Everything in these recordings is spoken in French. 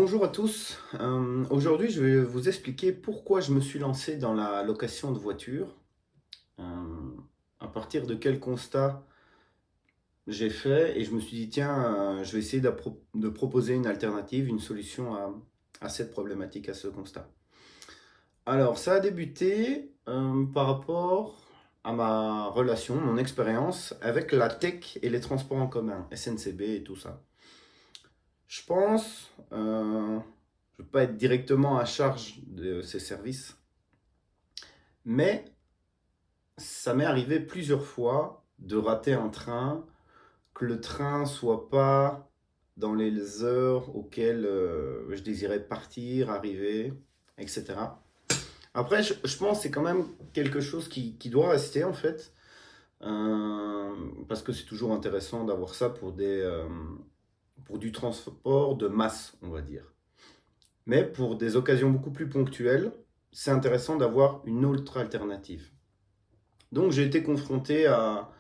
Bonjour à tous. Aujourd'hui, je vais vous expliquer pourquoi je me suis lancé dans la location de voitures, euh, à partir de quel constat j'ai fait et je me suis dit, tiens, je vais essayer de proposer une alternative, une solution à cette problématique, à ce constat. Alors, ça a débuté par rapport à ma relation, mon expérience avec la tech et les transports en commun, SNCB et tout ça. Je pense, je ne veux pas être directement à charge de ces services, mais ça m'est arrivé plusieurs fois de rater un train, que le train soit pas dans les heures auxquelles je désirais partir, arriver, etc. Après, je pense que c'est quand même quelque chose qui doit rester en fait, parce que c'est toujours intéressant d'avoir ça pour du transport de masse, on va dire. Mais pour des occasions beaucoup plus ponctuelles, c'est intéressant d'avoir une autre alternative. Donc j'ai été confronté à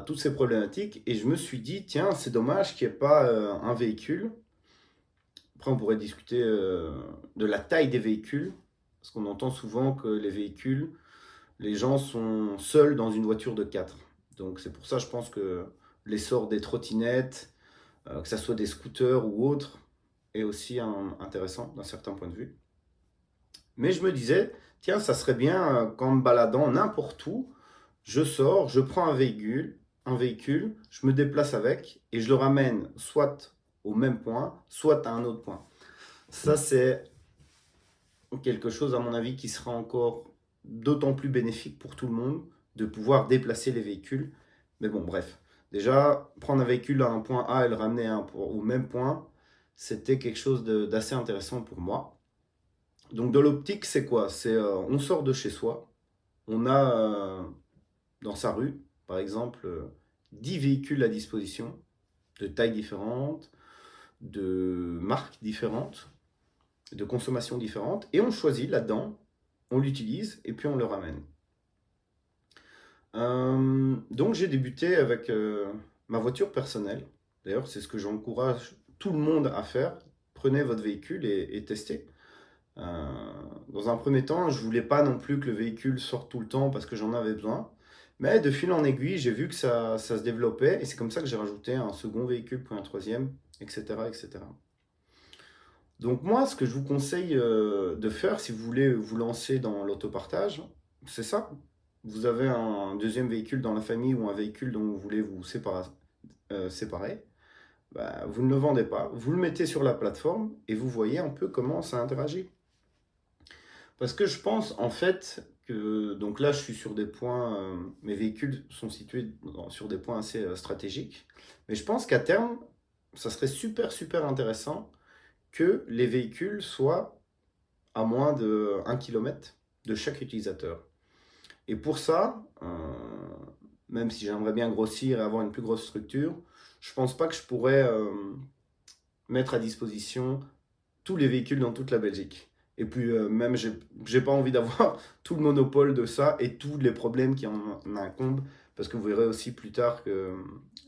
toutes ces problématiques et je me suis dit, tiens, c'est dommage qu'il n'y ait pas un véhicule. Après, on pourrait discuter de la taille des véhicules, parce qu'on entend souvent que les véhicules, les gens sont seuls dans une voiture de 4. Donc c'est pour ça, je pense que l'essor des trottinettes, que ce soit des scooters ou autres, est aussi intéressant d'un certain point de vue. Mais je me disais, tiens, ça serait bien qu'en me baladant n'importe où, je sors, je prends un véhicule, je me déplace avec et je le ramène soit au même point, soit à un autre point. Ça, c'est quelque chose, à mon avis, qui sera encore d'autant plus bénéfique pour tout le monde de pouvoir déplacer les véhicules. Mais bon, bref. Déjà, prendre un véhicule à un point A et le ramener au même point, c'était quelque chose d'assez intéressant pour moi. Donc, de l'optique, c'est quoi? C'est on sort de chez soi, on a dans sa rue, par exemple, 10 véhicules à disposition, de tailles différentes, de marques différentes, de consommation différentes, et on choisit là-dedans, on l'utilise et puis on le ramène. Donc j'ai débuté avec ma voiture personnelle. D'ailleurs, c'est ce que j'encourage tout le monde à faire. Prenez votre véhicule et testez. Euh, Dans un premier temps, je voulais pas non plus que le véhicule sorte tout le temps parce que j'en avais besoin. Mais de fil en aiguille, j'ai vu que ça se développait et c'est comme ça que j'ai rajouté un second véhicule, puis un troisième, etc., etc. Donc moi, ce que je vous conseille de faire si vous voulez vous lancer dans l'autopartage, c'est ça. Vous avez un deuxième véhicule dans la famille ou un véhicule dont vous voulez vous séparer. Bah, vous ne le vendez pas, vous le mettez sur la plateforme et vous voyez un peu comment ça interagit. Parce que je pense en fait que, donc là je suis sur des points, mes véhicules sont situés sur des points assez stratégiques, mais je pense qu'à terme, ça serait super super intéressant que les véhicules soient à moins de 1 km de chaque utilisateur. Et pour ça, même si j'aimerais bien grossir et avoir une plus grosse structure, je pense pas que je pourrais mettre à disposition tous les véhicules dans toute la Belgique. Et puis même, j'ai pas envie d'avoir tout le monopole de ça et tous les problèmes qui en incombent, parce que vous verrez aussi plus tard que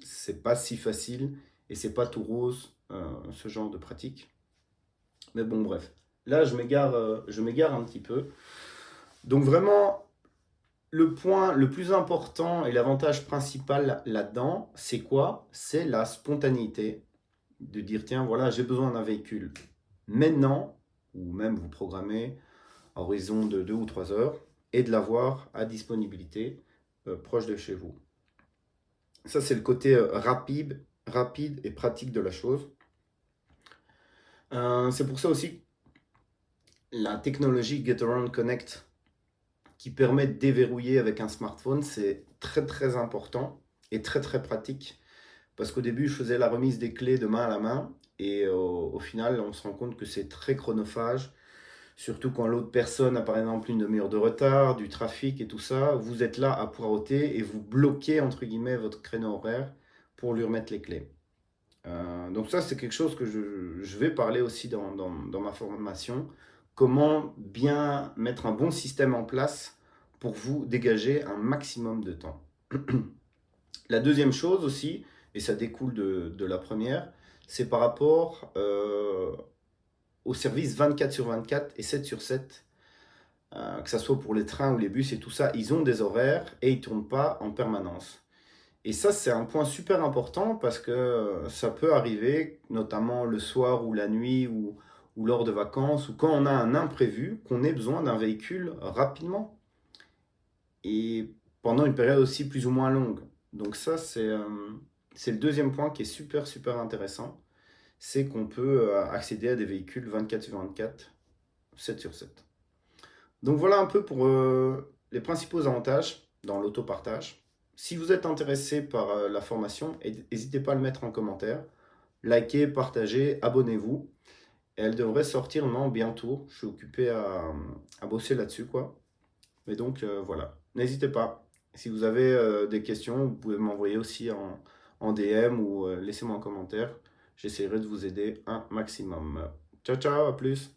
c'est pas si facile et c'est pas tout rose ce genre de pratique. Mais bon, bref. Là, je m'égare un petit peu. Donc vraiment, le point le plus important et l'avantage principal là-dedans, c'est quoi? C'est la spontanéité. De dire, tiens, voilà, j'ai besoin d'un véhicule maintenant, ou même vous programmez à horizon de 2 ou 3 heures, et de l'avoir à disponibilité proche de chez vous. Ça, c'est le côté rapide et pratique de la chose. C'est pour ça aussi la technologie GetAround Connect qui permet de déverrouiller avec un smartphone, c'est très très important et très très pratique. Parce qu'au début, je faisais la remise des clés de main à la main et au final, on se rend compte que c'est très chronophage. Surtout quand l'autre personne a par exemple une demi-heure de retard, du trafic et tout ça, vous êtes là à poireauter et vous bloquez entre guillemets votre créneau horaire pour lui remettre les clés. Donc ça, c'est quelque chose que je vais parler aussi dans ma formation. Comment bien mettre un bon système en place pour vous dégager un maximum de temps. La deuxième chose aussi, et ça découle de la première, c'est par rapport au service 24 sur 24 et 7 sur 7. Que ce soit pour les trains ou les bus et tout ça, ils ont des horaires et ils ne tournent pas en permanence. Et ça, c'est un point super important parce que ça peut arriver, notamment le soir ou la nuit ou lors de vacances, ou quand on a un imprévu, qu'on ait besoin d'un véhicule rapidement et pendant une période aussi plus ou moins longue. Donc ça, c'est le deuxième point qui est super, super intéressant, c'est qu'on peut accéder à des véhicules 24 sur 24, 7 sur 7. Donc voilà un peu pour les principaux avantages dans l'autopartage. Si vous êtes intéressé par la formation, n'hésitez pas à le mettre en commentaire. Likez, partagez, abonnez-vous. Et elle devrait sortir non, bientôt. Je suis occupé à bosser là-dessus, quoi. Mais donc voilà, n'hésitez pas. Si vous avez des questions, vous pouvez m'envoyer aussi en DM ou laissez-moi un commentaire. J'essaierai de vous aider un maximum. Ciao, ciao, à plus.